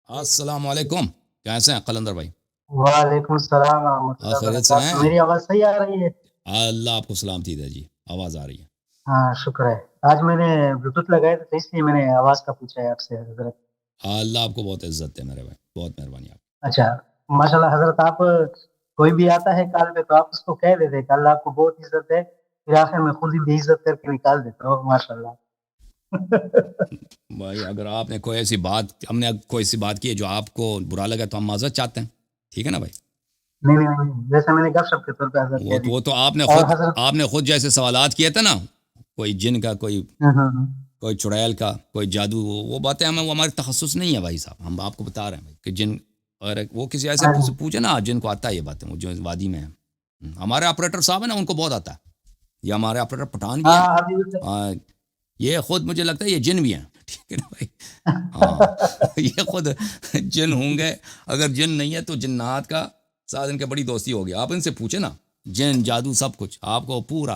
السلام علیکم، کیسے ہیں قلندر بھائی؟ وعلیکم السلام ورحمۃ اللہ خیریت سے وبرکاتہ. ہیں؟ میری آواز صحیح آ رہی ہے؟ اللہ آپ کو سلامتی دے جی، آواز آ رہی ہے۔ ہاں شکر ہے. آج میں نے بلوٹوتھ لگایا تھا تو اس لیے میں نے آواز کا پوچھا ہے آپ سے حضرت. اللہ آپ کو بہت عزت دے میرے بھائی، بہت مہربانی آپ اچھا. ماشاء اللہ حضرت, آپ کوئی بھی آتا ہے کال پہ تو آپ اس کو کہہ دیتے کہ اللہ آپ کو بہت عزت ہے, پھر آخر میں خود ہی بے عزت کر کے نکال دیتا ہو. ماشاء اللہ. بھائی اگر آپ نے کوئی ایسی بات ہم نے کوئی ایسی بات کی ہے جو آپ کو برا لگا تو ہم معذرت چاہتے ہیں، ٹھیک ہے نا بھائی؟ نہیں نہیں نہیں, جیسے میں نے گپ شپ کے طور پہ حضرت کہہ دی. وہ تو آپ نے اور خود حضرت آپ نے خود جیسے سوالات کیے تھے نا، کوئی جن کا، کوئی چڑیل کا، کوئی جادو، وہ باتیں ہمیں، وہ ہمارے تخصص نہیں ہے بھائی صاحب. ہم آپ کو بتا رہے ہیں بھائی کہ جن، اور وہ کسی ایسے ہاں جی. پوچھے نا جن کو آتا ہے یہ باتیں، وہ جو وادی میں ہیں. ہمارے آپریٹر صاحب ہیں نا، ان کو بہت آتا ہے. یہ ہمارے آپریٹر پٹھان بھی ہیں. ہاں ابھی یہ خود مجھے لگتا ہے یہ جن بھی ہیں، ٹھیک ہے نا بھائی؟ ہاں یہ خود جن ہوں گے. اگر جن نہیں ہے تو جنات کا ساتھ ان کے بڑی دوستی ہوگی. آپ ان سے پوچھیں نا، جن جادو سب کچھ آپ کو پورا.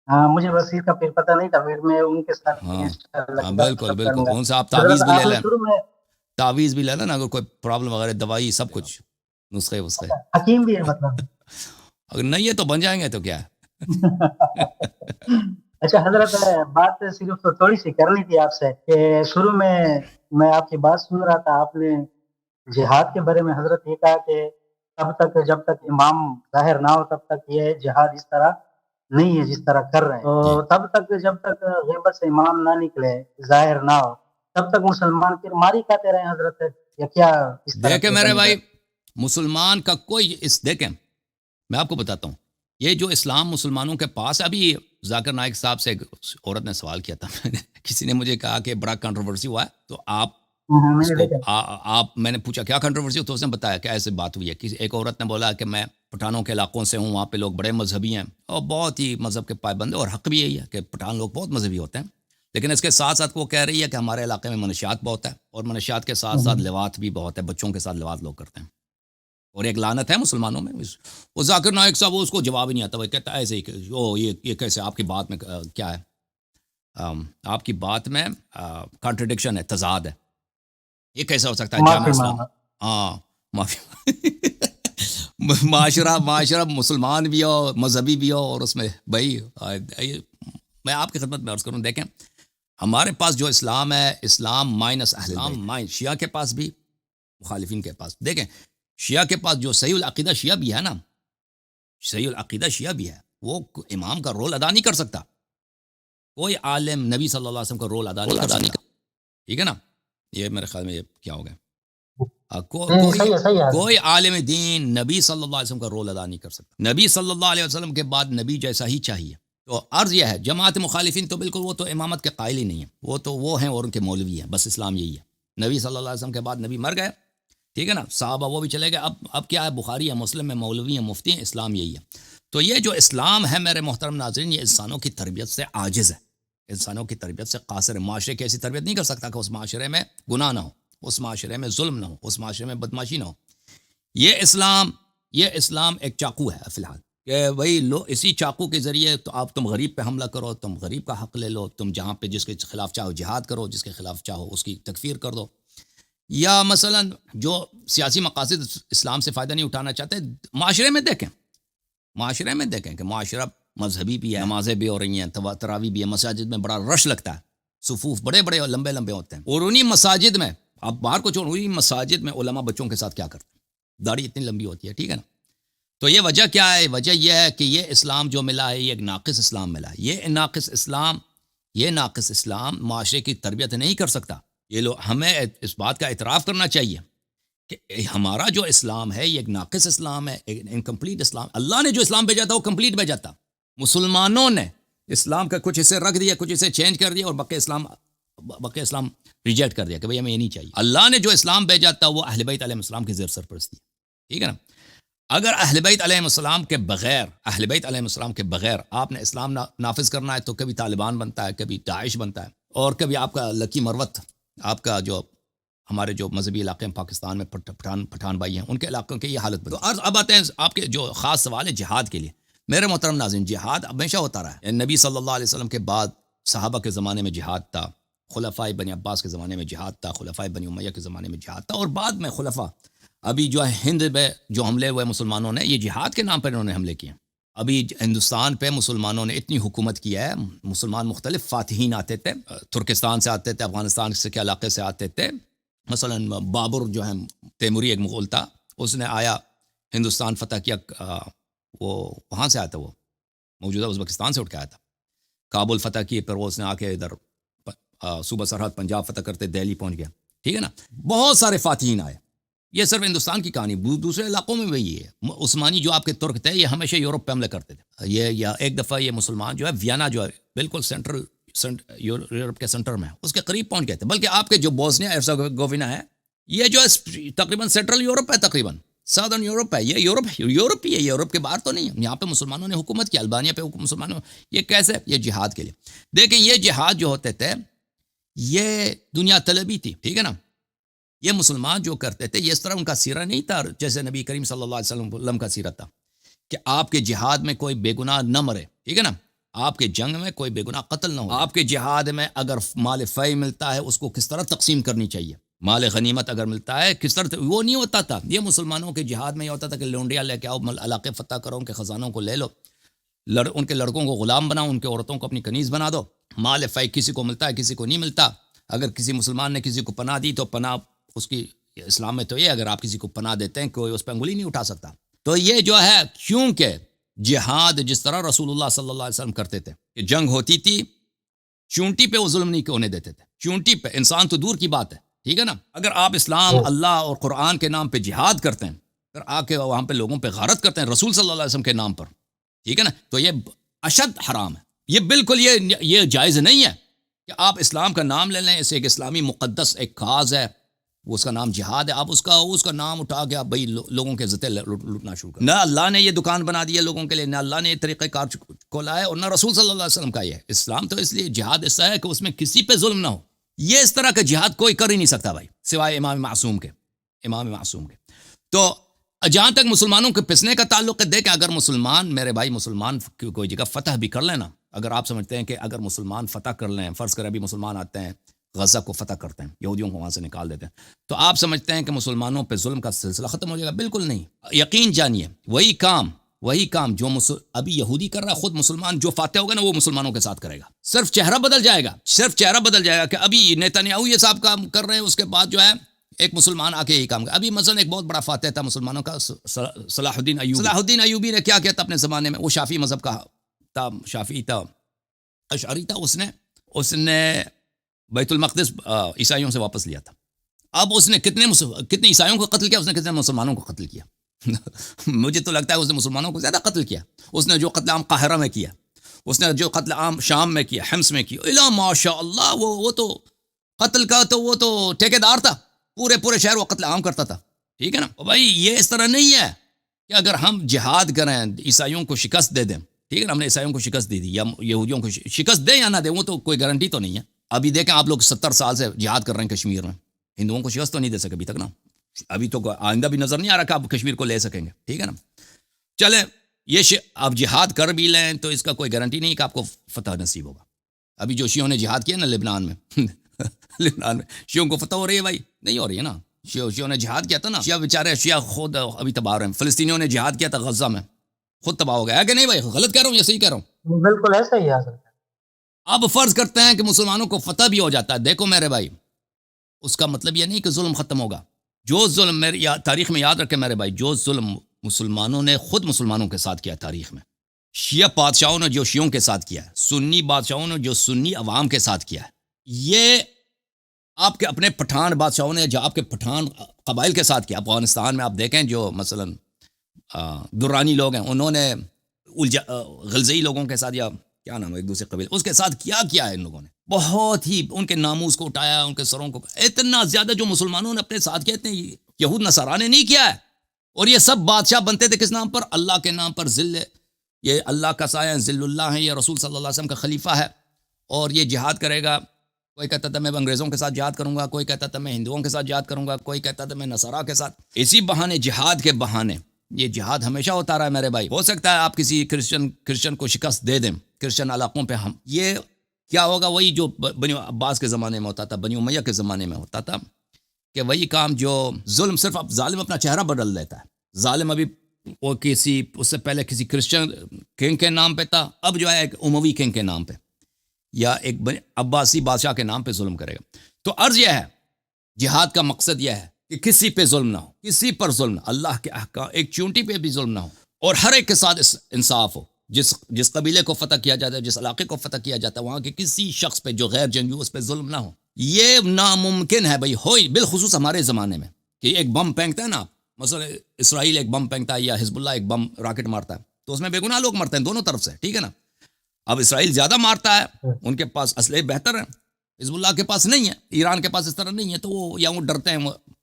ہاں مجھے بس اس کا پھر پتہ نہیں تھا, پھر میں ان کے ساتھ ہاں انشاءاللہ ہاں گپ بالکل شپ بالکل، کروں گا. ان سے آپ حضرت تعویذ بھی لے آپ نے لیں، شروع میں تعویذ بھی لے لیں نا، اگر کوئی پرابلم وغیرہ، دوائی سب کچھ، نسخے وسخے. حکیم بھی ہے مطلب. اگر نہیں ہے تو بن جائیں گے تو کیا ہے. اچھا حضرت, بات صرف تھوڑی سی کرنی تھی آپ سے کہ شروع میں آپ کی بات سن رہا تھا, آپ نے جہاد کے بارے میں حضرت یہ کہا کہ تب تک جب تک امام ظاہر نہ ہو تب تک یہ جہاد اس طرح نہیں ہے جس طرح کر رہے ہیں. جی تو تب تک جب تک غیبت سے امام نہ نکلے, ظاہر نہ ہو, تب تک مسلمان پھر ماری کھاتے رہے حضرت, یا کیا اس طرح دیکھیں سے میرے بنے گا؟ بھائی، مسلمان کا کوئی دیکھیں میں آپ کو بتاتا ہوں، یہ جو اسلام مسلمانوں کے پاس، ابھی ذاکر نائک صاحب سے ایک عورت نے سوال کیا تھا کسی نے مجھے کہا کہ بڑا کنٹروورسی ہوا ہے تو آپ میں اس نے کو دیکھا. آپ، میں نے پوچھا کیا کنٹروورسی ہو، تو اس نے بتایا کہ ایسے بات ہوئی ہے. کسی ایک عورت نے بولا کہ میں پٹھانوں کے علاقوں سے ہوں، وہاں پہ لوگ بڑے مذہبی ہیں اور بہت ہی مذہب کے پابند ہیں، اور حق بھی یہی ہے کہ پٹھان لوگ بہت مذہبی ہوتے ہیں. لیکن اس کے ساتھ ساتھ وہ کہہ رہی ہے کہ ہمارے علاقے میں منشیات بہت ہے، اور منشیات کے ساتھ ساتھ لواط بھی بہت ہے، بچوں کے ساتھ لواط لوگ کرتے ہیں، اور ایک لعنت ہے مسلمانوں میں. وہ ذاکر نائک صاحب، وہ اس کو جواب ہی نہیں آتا، وہ کہتا ہے ایسے ہی کہ یہ کیسے آپ کی بات میں کیا ہے، آپ کی بات میں کانٹرڈکشن ہے، تضاد ہے، یہ کیسا ہو سکتا ہے جامع معافی اسلام. مانگا. ہاں معافی معاشرہ مسلمان بھی ہو، مذہبی بھی ہو، اور اس میں بھائی میں آپ کی خدمت میں عرض کروں، دیکھیں ہمارے پاس جو اسلام ہے، اسلام مائنس اہل البیت، شیعہ کے پاس بھی، مخالفین کے پاس. دیکھیں شیعہ کے پاس جو صحیح العقیدہ شیعہ بھی ہے نا، صحیح العقیدہ شیعہ بھی ہے، وہ امام کا رول ادا نہیں کر سکتا. کوئی عالم نبی صلی اللہ علیہ وسلم کا رول ادا نہیں کر سکتا، ٹھیک ہے نا؟ یہ میرے خیال میں یہ کیا ہو گیا، نہیں کوئی صحیح ہے, صحیح ہے حضرت. کوئی عالم دین نبی صلی اللہ علیہ وسلم کا رول ادا نہیں کر سکتا. نبی صلی اللہ علیہ وسلم کے بعد نبی جیسا ہی چاہیے. تو عرض یہ ہے، جماعت مخالفین تو بالکل وہ تو امامت کے قائل ہی نہیں ہیں، وہ تو وہ ہیں اور ان کے مولوی ہیں، بس اسلام یہی ہے. نبی صلی اللہ علیہ وسلم کے بعد نبی مر گئے، ٹھیک ہے نا، صحابہ وہ بھی چلے گئے، اب کیا ہے، بخاری ہے، مسلم ہے، مولوی ہیں، مفتی ہیں، اسلام یہی ہے. تو یہ جو اسلام ہے میرے محترم ناظرین، یہ انسانوں کی تربیت سے عاجز ہے، انسانوں کی تربیت سے قاصر ہے. معاشرے کی ایسی تربیت نہیں کر سکتا کہ اس معاشرے میں گناہ نہ ہو، اس معاشرے میں ظلم نہ ہو، اس معاشرے میں بدماشی نہ ہو. یہ اسلام ایک چاقو ہے فی الحال، کہ بھائی لو اسی چاقو کے ذریعے تو تم غریب پہ حملہ کرو، تم غریب کا حق لے لو، تم جہاں پہ جس کے خلاف چاہو جہاد کرو، جس کے خلاف چاہو اس کی تکفیر کر دو. یا مثلا جو سیاسی مقاصد اسلام سے فائدہ نہیں اٹھانا چاہتے، معاشرے میں دیکھیں کہ معاشرہ مذہبی بھی ہے، نمازیں بھی ہو رہی ہیں، تراویح بھی ہے، مساجد میں بڑا رش لگتا ہے، صفوف بڑے بڑے اور لمبے لمبے ہوتے ہیں، اور انہی مساجد میں، آپ باہر کو چھوڑ، انہی مساجد میں علماء بچوں کے ساتھ کیا کرتے ہیں، داڑھی اتنی لمبی ہوتی ہے، ٹھیک ہے نا. تو یہ وجہ کیا ہے؟ وجہ یہ ہے کہ یہ اسلام جو ملا ہے، یہ ایک ناقص اسلام ملا ہے. یہ ناقص اسلام معاشرے کی تربیت نہیں کر سکتا. یہ لوگ، ہمیں اس بات کا اعتراف کرنا چاہیے کہ ہمارا جو اسلام ہے یہ ایک ناقص اسلام ہے، ایک انکمپلیٹ اسلام. اللہ نے جو اسلام بھیجا تھا وہ کمپلیٹ بھیجا تھا. مسلمانوں نے اسلام کا کچھ حصے رکھ دیا، کچھ حصے چینج کر دیا، اور بقیہ اسلام ریجیکٹ کر دیا کہ بھئی ہمیں یہ نہیں چاہیے. اللہ نے جو اسلام بھیجا تھا وہ اہل بیت علیہ السلام کی زیر سرپرستی، ٹھیک ہے نا. اگر اہل بیت علیہ السلام کے بغیر آپ نے اسلام نافذ کرنا ہے تو کبھی طالبان بنتا ہے، کبھی داعش بنتا ہے، اور کبھی آپ کا لکی مروت، آپ کا جو ہمارے جو مذہبی علاقے ہیں پاکستان میں، پٹھان بھائی ہیں، ان کے علاقوں کی یہ حالت بنتی ہے. تو اب آتے ہیں آپ کے جو خاص سوال ہے جہاد کے لیے. میرے محترم ناظرین، جہاد ہمیشہ ہوتا رہا ہے. نبی صلی اللہ علیہ وسلم کے بعد صحابہ کے زمانے میں جہاد تھا، خلفائے بنی عباس کے زمانے میں جہاد تھا، خلفائے بنی امیہ کے زمانے میں جہاد تھا، اور بعد میں خلفاء ابھی جو ہے ہند میں جو حملے ہوئے مسلمانوں نے، یہ جہاد کے نام پر انہوں نے حملے کیے. ابھی ہندوستان پہ مسلمانوں نے اتنی حکومت کیا ہے، مسلمان مختلف فاتحین آتے تھے، ترکستان سے آتے تھے، افغانستان کے علاقے سے آتے تھے. مثلا بابر جو ہے تیموری ایک مغول تھا، اس نے آیا ہندوستان فتح کیا. وہ وہاں سے آیا تھا، وہ موجودہ ازبکستان سے اٹھ کے آیا تھا. کابل فتح کی، پھر وہ اس نے آ کے ادھر صوبہ سرحد پنجاب فتح کرتے دہلی پہنچ گیا. ٹھیک ہے نا. بہت سارے فاتحین آئے. یہ صرف ہندوستان کی کہانی، دوسرے علاقوں میں بھی یہ ہے. عثمانی جو آپ کے ترک تھے، یہ ہمیشہ یورپ پہ حملے کرتے تھے. یہ ایک دفعہ یہ مسلمان جو ہے وینا جو ہے بالکل سینٹرل یورپ کے سینٹر میں، اس کے قریب پہنچ گئے تھے. بلکہ آپ کے جو بوسنیا ہرزیگووینا ہے، یہ جو ہے تقریباً سینٹرل یورپ ہے، تقریباً سادرن یورپ ہے. یہ یورپ ہی ہے، یورپ کے باہر تو نہیں ہے. یہاں پہ مسلمانوں نے حکومت کی، البانیہ پہ مسلمانوں. یہ کیسے؟ یہ جہاد کے لیے. دیکھیں یہ جہاد جو ہوتے تھے یہ دنیا طلبی تھی. ٹھیک ہے نا. یہ مسلمان جو کرتے تھے، یہ اس طرح ان کا سیرہ نہیں تھا جیسے نبی کریم صلی اللہ علیہ وسلم کا سیرت تھا کہ آپ کے جہاد میں کوئی بے گناہ نہ مرے. ٹھیک ہے نا. آپ کے جنگ میں کوئی بے گناہ قتل نہ ہو. آپ کے جہاد میں اگر مال فی ملتا ہے اس کو کس طرح تقسیم کرنی چاہیے. مال غنیمت اگر ملتا ہے کس طرح، وہ نہیں ہوتا تھا. یہ مسلمانوں کے جہاد میں یہ ہوتا تھا کہ لونڈیاں لے کے آؤ، علاقے فتح کرو، ان کے خزانوں کو لے لو، ان کے لڑکوں کو غلام بناؤ، ان کے عورتوں کو اپنی کنیز بنا دو. مال فی کسی کو ملتا ہے، کسی کو نہیں ملتا. اگر کسی مسلمان نے کسی کو پناہ دی تو پناہ اس کی اسلام میں تو یہ اگر آپ کسی کو پناہ دیتے ہیں کوئی اس پہ انگلی نہیں اٹھا سکتا. تو یہ جو ہے کیونکہ جہاد جس طرح رسول اللہ صلی اللہ علیہ وسلم کرتے تھے کہ جنگ ہوتی تھی چونٹی پہ وہ ظلم نہیں ہونے دیتے تھے. چونٹی پہ انسان تو دور کی بات ہے. ٹھیک ہے نا. اگر آپ اسلام، اللہ اور قرآن کے نام پہ جہاد کرتے ہیں، اگر آ کے وہاں پہ لوگوں پہ غارت کرتے ہیں رسول صلی اللہ علیہ وسلم کے نام پر، ٹھیک ہے نا، تو یہ اشد حرام ہے. یہ بالکل یہ جائز نہیں ہے کہ آپ اسلام کا نام لے لیں. اسے ایک اسلامی مقدس ایک کاز ہے، وہ اس کا نام جہاد ہے. آپ اس کا نام اٹھا کے آپ بھائی لوگوں کے عزتیں لوٹنا شروع کریں. نہ اللہ نے یہ دکان بنا دی ہے لوگوں کے لیے، نہ اللہ نے یہ طریقہ کار کھولا ہے، اور نہ رسول صلی اللہ علیہ وسلم کا یہ اسلام. تو اس لیے جہاد ایسا ہے کہ اس میں کسی پہ ظلم نہ ہو. یہ اس طرح کا جہاد کوئی کر ہی نہیں سکتا بھائی، سوائے امام معصوم کے. تو جہاں تک مسلمانوں کے پسنے کا تعلق ہے، دیکھیں اگر مسلمان، میرے بھائی، مسلمان کوئی جگہ فتح بھی کر لینا، اگر آپ سمجھتے ہیں کہ اگر مسلمان فتح کر لیں، فرض کریں ابھی مسلمان آتے ہیں غزہ کو فتح کرتے ہیں، یہودیوں کو وہاں سے نکال دیتے ہیں، تو آپ سمجھتے ہیں کہ مسلمانوں پہ ظلم کا سلسلہ ختم ہو جائے گا؟ بالکل نہیں. یقین جانیے وہی کام جو ابھی یہودی کر رہا ہے، خود مسلمان جو فاتح ہوگا نا وہ مسلمانوں کے ساتھ کرے گا. صرف چہرہ بدل جائے گا کہ ابھی نیتنیاہو یہ صاحب کام کر رہے ہیں، اس کے بعد جو ہے ایک مسلمان آ کے یہی کام کر. ابھی مثلا ایک بہت بڑا فاتح تھا مسلمانوں کا، صلاح الدین ایوبی نے کیا کیا تھا اپنے زمانے میں؟ وہ شافعی مذہب کا تھا، شافعی تھا، اشعری تھا. اس نے بیت المقدس عیسائیوں سے واپس لیا تھا. اب اس نے کتنے عیسائیوں کو قتل کیا، اس نے کتنے مسلمانوں کو قتل کیا؟ مجھے تو لگتا ہے اس نے مسلمانوں کو زیادہ قتل کیا. اس نے جو قتل عام قاہرہ میں کیا، اس نے جو قتل عام شام میں کیا، حمص میں کیا، الا ماشاء اللہ، وہ تو قتل کا تو وہ تو ٹھیکیدار تھا، پورے شہر وہ قتل عام کرتا تھا. ٹھیک ہے نا بھائی. یہ اس طرح نہیں ہے کہ اگر ہم جہاد کریں، عیسائیوں کو شکست دے دیں. ٹھیک ہے نا. ہم نے عیسائیوں کو شکست دے دی یا یہودیوں کو شکست دیں یا نہ دیں، وہ تو کوئی گارنٹی تو نہیں ہے. ابھی دیکھیں آپ لوگ 70 سال سے جہاد کر رہے ہیں کشمیر میں، ہندوؤں کو شکست تو نہیں دے سکے ابھی تک نا. ابھی تو آئندہ بھی نظر نہیں آ رہا کہ آپ کشمیر کو لے سکیں گے. ٹھیک ہے نا. چلیں آپ جہاد کر بھی لیں تو اس کا کوئی گارنٹی نہیں کہ آپ کو فتح نصیب ہوگا. ابھی جو شیعوں نے جہاد کیا نا لبنان میں شیعوں کو فتح ہو رہی ہے بھائی؟ نہیں ہو رہی ہے نا. شیعوں نے جہاد کیا تھا نا، شیعہ بیچارے شیعہ خود ابھی تباہ ہو رہے ہیں. فلسطینیوں نے جہاد کیا تھا غزہ میں، خود تباہ ہو گیا ہے کہ نہیں بھائی؟ غلط کہہ رہا ہوں یا صحیح کہہ رہا ہوں؟ بالکل ایسا ہی ہے حضرت. اب فرض کرتے ہیں کہ مسلمانوں کو فتح بھی ہو جاتا ہے. دیکھو میرے بھائی، اس کا مطلب یہ نہیں کہ ظلم ختم ہوگا. جو ظلم تاریخ میں یاد رکھے میرے بھائی، جو ظلم مسلمانوں نے خود مسلمانوں کے ساتھ کیا تاریخ میں، شیعہ بادشاہوں نے جو شیعوں کے ساتھ کیا ہے، سنی بادشاہوں نے جو سنی عوام کے ساتھ کیا ہے، یہ آپ کے اپنے پٹھان بادشاہوں نے جو آپ کے پٹھان قبائل کے ساتھ کیا. افغانستان میں آپ دیکھیں جو مثلا درانی لوگ ہیں، انہوں نے غلزئی لوگوں کے ساتھ، یا کیا نام ہے ایک دوسرے قبیل، اس کے ساتھ کیا ہے ان لوگوں نے. بہت ہی ان کے ناموس کو اٹھایا، ان کے سروں کو اتنا زیادہ جو مسلمانوں نے اپنے ساتھ کیا، اتنے یہود نصارا نے نہیں کیا ہے. اور یہ سب بادشاہ بنتے تھے کس نام پر؟ اللہ کے نام پر. یہ اللہ کا سایہ، ذل اللہ ہے، یہ رسول صلی اللہ علیہ وسلم کا خلیفہ ہے، اور یہ جہاد کرے گا. کوئی کہتا تھا میں انگریزوں کے ساتھ جہاد کروں گا، کوئی کہتا تھا میں ہندوؤں کے ساتھ جہاد کروں گا، کوئی کہتا تھا میں نصارا کے ساتھ. اسی بہانے، جہاد کے بہانے، یہ جہاد ہمیشہ ہوتا رہا ہے میرے بھائی. ہو سکتا ہے آپ کسی کرسچن کو شکست دے دیں کرسچن علاقوں پہ. ہم یہ کیا ہوگا؟ وہی جو بنی عباس کے زمانے میں ہوتا تھا، بنی امیہ کے زمانے میں ہوتا تھا، کہ وہی کام جو ظلم، صرف اب ظالم اپنا چہرہ بدل لیتا ہے. ظالم ابھی وہ کسی اس سے پہلے کسی کرسچن کنگ کے نام پہ تھا، اب جو ہے ایک اموی کنگ کے نام پہ یا ایک عباسی بادشاہ کے نام پہ ظلم کرے گا. تو عرض یہ ہے، جہاد کا مقصد یہ ہے کہ کسی پہ ظلم نہ ہو، کسی پر ظلم نہ، اللہ کے احکام، ایک چونٹی پہ بھی ظلم نہ ہو، اور ہر ایک کے ساتھ انصاف ہو. جس قبیلے کو فتح کیا جاتا ہے، جس علاقے کو فتح کیا جاتا ہے، وہاں کے کسی شخص پہ جو غیر جنگجو اس پہ ظلم نہ ہو. یہ ناممکن ہے بھائی، ہوئی بالخصوص ہمارے زمانے میں، کہ ایک بم پھینکتا ہے نا، مثلا اسرائیل ایک بم پھینکتا ہے یا حزب اللہ ایک بم راکٹ مارتا ہے، تو اس میں بے گناہ لوگ مرتے ہیں دونوں طرف سے، ٹھیک ہے نا. اب اسرائیل زیادہ مارتا ہے، ان کے پاس اسلحے بہتر ہیں، حزب اللہ کے پاس نہیں ہے، ایران کے پاس اس طرح نہیں ہے، تو وہ ڈرتے ہیں،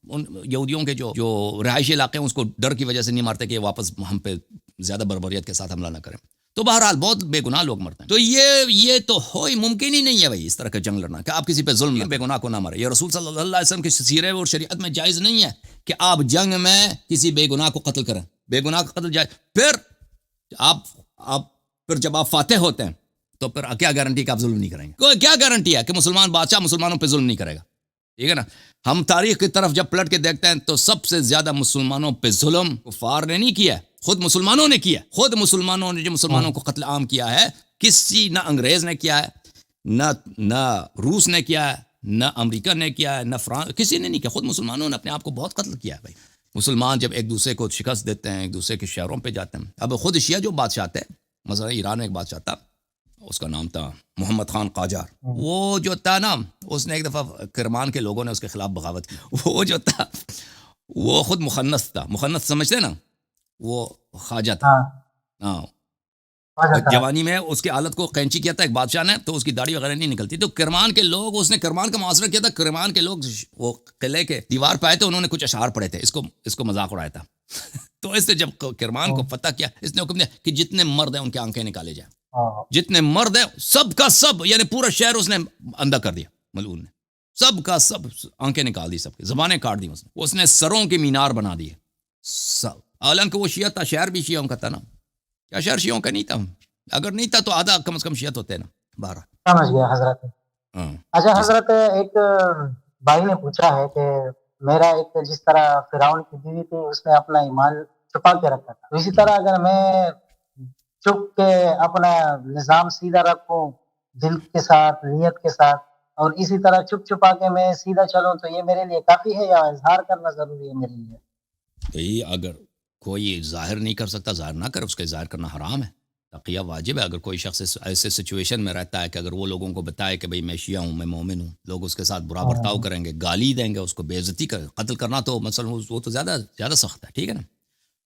ان یہودیوں کے جو رہائشی علاقے ہیں اس کو ڈر کی وجہ سے نہیں مارتے کہ یہ واپس ہم پہ زیادہ بربریت کے ساتھ حملہ نہ کریں. تو بہرحال بہت بے گناہ لوگ مرتے ہیں. تو یہ تو ہوئی ممکن ہی نہیں ہے بھائی، اس طرح کا جنگ لڑنا، کہ آپ کسی پہ ظلم نہ، بے گناہ کو نہ مارے. یہ رسول صلی اللہ علیہ وسلم کی سیرت اور شریعت میں جائز نہیں ہے کہ آپ جنگ میں کسی بے گناہ کو قتل کریں. بے گناہ کا قتل جائز. پھر جب آپ فاتح ہوتے ہیں تو پھر کیا گارنٹی کہ آپ ظلم نہیں کریں گے؟ کیا گارنٹی ہے کہ مسلمان بادشاہ مسلمانوں پہ ظلم نہیں کرے گا؟ ٹھیک ہے نا. ہم تاریخ کی طرف جب پلٹ کے دیکھتے ہیں تو سب سے زیادہ مسلمانوں پہ ظلم کفار نے نہیں کیا، خود مسلمانوں نے کیا. خود مسلمانوں نے جو مسلمانوں کو قتل عام کیا ہے، کسی نہ انگریز نے کیا ہے، نہ روس نے کیا ہے، نہ امریکہ نے کیا ہے، نہ فرانس، کسی نے نہیں کیا. خود مسلمانوں نے اپنے آپ کو بہت قتل کیا ہے بھائی. مسلمان جب ایک دوسرے کو شکست دیتے ہیں، ایک دوسرے کے شہروں پہ جاتے ہیں. اب خود شیعہ جو بادشاہ تھے، مثلا ایران میں ایک بادشاہ تھا، اس کا نام تھا محمد خان قاجار. وہ جو تھا نا، اس نے ایک دفعہ کرمان کے لوگوں نے اس کے خلاف بغاوت کی. وہ جو تھا وہ خود مخنث تھا. مخنث سمجھتے نا، وہ خواجہ تھا. ہاں، جوانی میں اس کی حالت کو قینچی کیا تھا ایک بادشاہ نے، تو اس کی داڑھی وغیرہ نہیں نکلتی. تو کرمان کے لوگ، اس نے کرمان کا محاصرہ کیا تھا. کرمان کے لوگ وہ قلعے کے دیوار پہ آئے تھے، انہوں نے کچھ اشعار پڑھے تھے، اس کو مذاق اڑایا تھا. تو اس نے جب کرمان کو فتح کیا، اس نے حکم دیا کہ جتنے مرد ہیں ان کے آنکھیں نکالے جائیں. جتنے مرد ہیں سب کا سب، یعنی پورا شہر اس نے اندھا کر دیا. ملعون نے سب کا سب آنکھیں نکال دی، سب کی زبانیں کاٹ دی. اس نے سروں کے مینار بنا دیے سب. حالانکہ وہ شیعہ تھا، شہر بھی شیعوں کا تھا نا. کیا شہر شیعوں کا نہیں تھا؟ اگر نہیں تھا تو آدھا کم از کم شیعت ہوتے نا. بارہ سمجھ گیا حضرت. اچھا حضرت، ایک بھائی نے پوچھا ہے کہ میرا ایک جس طرح فرعون کی بیوی تھی، اس نے اپنا ایمان چھپا کے رکھا تھا، اسی طرح اگر میں چپ کے اپنا نظام سیدھا رکھوں دل کے ساتھ، نیت کے ساتھ، اور اسی طرح چپ چھپا کے میں سیدھا چلوں، تو یہ میرے لیے کافی ہے یا اظہار کرنا ضروری ہے میرے لیے؟ اگر کوئی ظاہر نہیں کر سکتا، ظاہر نہ کر. اس کا اظہار کرنا حرام ہے، تقیہ واجب ہے. اگر کوئی شخص ایسے سچویشن میں رہتا ہے کہ اگر وہ لوگوں کو بتائے کہ بھئی میں شیعہ ہوں، میں مومن ہوں، لوگ اس کے ساتھ برا برتاؤ کریں گے، گالی دیں گے، اس کو بے عزتی کریں. قتل کرنا تو مثلا وہ تو زیادہ سخت ہے، ٹھیک ہے نا.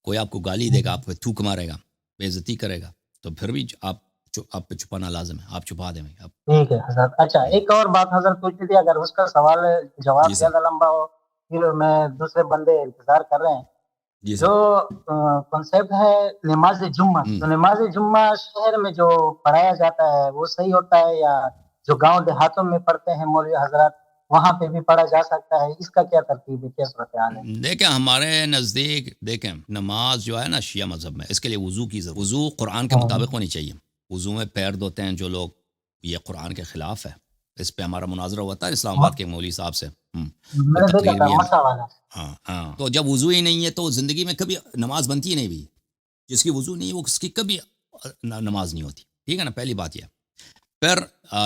کوئی آپ کو گالی دے گا، آپ پہ تھوک مارے گا، بے عزتی کرے گا، تو پھر بھی آپ پہ چھپانا لازم ہے. آپ چھپا دیں بھائی. ٹھیک ہے حضرت. اچھا، ایک اور بات حضرت پوچھنی تھی، اگر اس کا سوال جواب زیادہ لمبا ہو، پھر میں دوسرے بندے انتظار کر رہے ہیں. جو کنسیپٹ ہے نماز جمعہ، تو نماز جمعہ شہر میں جو پڑھایا جاتا ہے وہ صحیح ہوتا ہے، یا جو گاؤں دیہاتوں میں پڑھتے ہیں مولوی حضرات، وہاں پہ بھی پڑھا جا سکتا ہے؟ اس کا کیا ترتیب ہے، کیا صورتحال ہے؟ دیکھیں ہمارے نزدیک، دیکھیں نماز جو ہے نا شیعہ مذہب میں، اس کے لیے وضو کی ضرورت. وضو قرآن کے مطابق ہونی چاہیے. وضو میں پیر دھوتے ہیں جو لوگ، یہ قرآن کے خلاف ہے. اس پہ ہمارا مناظرہ ہوا تھا اسلام آباد کے مولوی صاحب سے. ہاں. تو جب وضو ہی نہیں ہے تو زندگی میں کبھی نماز بنتی ہی نہیں بھی. جس کی وضو نہیں ہے وہ اس کی کبھی نماز نہیں ہوتی. ٹھیک ہے نا، پہلی بات یہ. پھر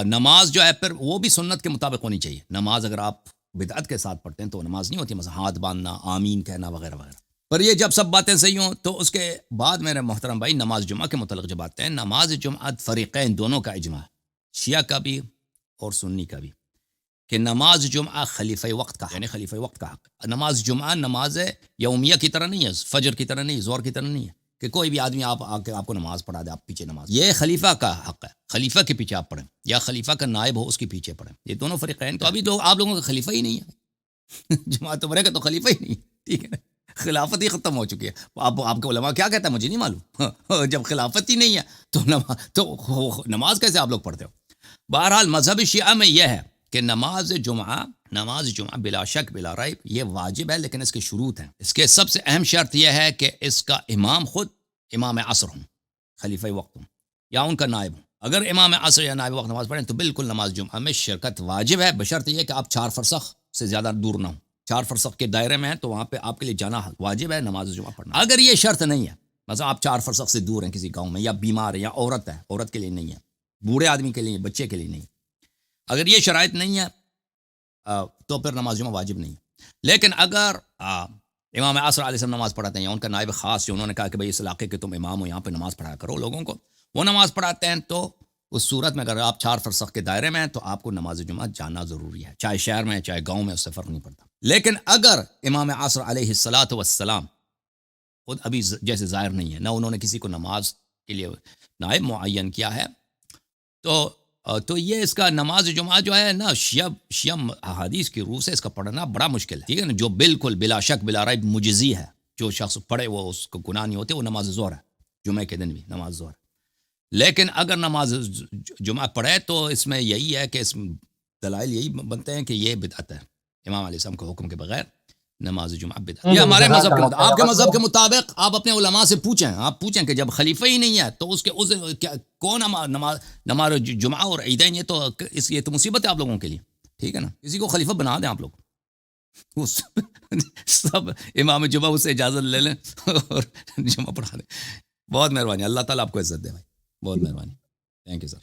نماز جو ہے پھر وہ بھی سنت کے مطابق ہونی چاہیے. نماز اگر آپ بدعت کے ساتھ پڑھتے ہیں تو نماز نہیں ہوتی، مثلا ہاتھ باندھنا، آمین کہنا وغیرہ وغیرہ. پر یہ جب سب باتیں صحیح ہوں تو اس کے بعد میرے محترم بھائی، نماز جمعہ کے متعلق جب آتے ہیں، نماز جمعہ فریقین دونوں کا اجماع ہے، شیعہ کا بھی اور سنی کا بھی، کہ نماز جمعہ خلیفہ وقت کا، یعنی خلیفہ وقت کا حق. نماز جمعہ نماز یومیہ کی طرح نہیں ہے، فجر کی طرح نہیں، ظہر کی طرح نہیں ہے کہ کوئی بھی آدمی آپ آ کے آپ کو نماز پڑھا دے، آپ پیچھے نماز. یہ خلیفہ کا حق ہے، خلیفہ کے پیچھے آپ پڑھیں، یا خلیفہ کا نائب ہو اس کے پیچھے پڑھیں. یہ دونوں فریقین. تو ابھی تو آپ لوگوں کا خلیفہ ہی نہیں ہے، جماعت تبرے کا تو خلیفہ ہی نہیں ہے. ٹھیک ہے نا، خلافت ہی ختم ہو چکی ہے. آپ کے علماء کیا کہتے ہیں مجھے نہیں معلوم. جب خلافت ہی نہیں ہے تو نماز کیسے آپ لوگ پڑھتے ہو؟ بہرحال مذہب شیعہ میں یہ ہے کہ نماز جمعہ بلا شک بلا ریب یہ واجب ہے، لیکن اس کے شروط ہیں. اس کے سب سے اہم شرط یہ ہے کہ اس کا امام خود امام عصر ہوں، خلیفہ وقت ہوں، یا ان کا نائب ہوں. اگر امام عصر یا نائب وقت نماز پڑھیں تو بالکل نماز جمعہ میں شرکت واجب ہے، بشرط یہ کہ آپ 4 فرسخ سے زیادہ دور نہ ہوں. 4 فرسخ کے دائرے میں ہیں تو وہاں پہ آپ کے لیے جانا واجب ہے، نماز جمعہ پڑھنا. اگر یہ شرط نہیں ہے، مثلا آپ 4 فرسخ سے دور ہیں کسی گاؤں میں، یا بیمار ہے، یا عورت ہے، عورت کے لیے نہیں ہے، بوڑھے آدمی کے لیے، بچے کے لیے نہیں، اگر یہ شرائط نہیں ہے تو پھر نماز جمعہ واجب نہیں. لیکن اگر امام عصر علیہ السلام نماز پڑھاتے ہیں، یا ان کا نائب خاص جو انہوں نے کہا کہ بھئی اس علاقے کے تم امام ہو، یہاں پہ نماز پڑھایا کرو لوگوں کو، وہ نماز پڑھاتے ہیں، تو اس صورت میں اگر آپ 4 فرسخ کے دائرے میں ہیں تو آپ کو نماز جمعہ جانا ضروری ہے، چاہے شہر میں چاہے گاؤں میں، اس سے فرق نہیں پڑتا. لیکن اگر امام عصر علیہ السلام خود ابھی جیسے ظاہر نہیں ہے، نہ انہوں نے کسی کو نماز کے لیے نائب معین کیا ہے، تو یہ اس کا نماز جمعہ جو ہے نا، شیعہ احادیث کی روح سے اس کا پڑھنا بڑا مشکل ہے. ٹھیک ہے نا، جو بالکل بلا شک بلا ریب مجزی ہے، جو شخص پڑھے وہ اس کو گناہ نہیں ہوتے، وہ نماز ظہر ہے، جمعہ کے دن بھی نماز ظہر. لیکن اگر نماز جمعہ پڑھے تو اس میں یہی ہے کہ اس دلائل یہی بنتے ہیں کہ یہ بدعت ہے، امام علیہ السلام کے حکم کے بغیر نماز جمعہ بدعت. یہ ہمارے مذہب کے مطابق، آپ کے مذہب کے مطابق آپ اپنے علماء سے پوچھیں، آپ پوچھیں کہ جب خلیفہ ہی نہیں ہے تو اس کے کون نماز جمعہ اور عیدین، یہ تو مصیبت ہے آپ لوگوں کے لیے. ٹھیک ہے نا، کسی کو خلیفہ بنا دیں آپ لوگ، سب امام جمعہ اس سے اجازت لے لیں اور جمعہ پڑھا دیں. بہت مہربانی، اللہ تعالیٰ آپ کو عزت دے بھائی، بہت مہربانی. Thank you sir.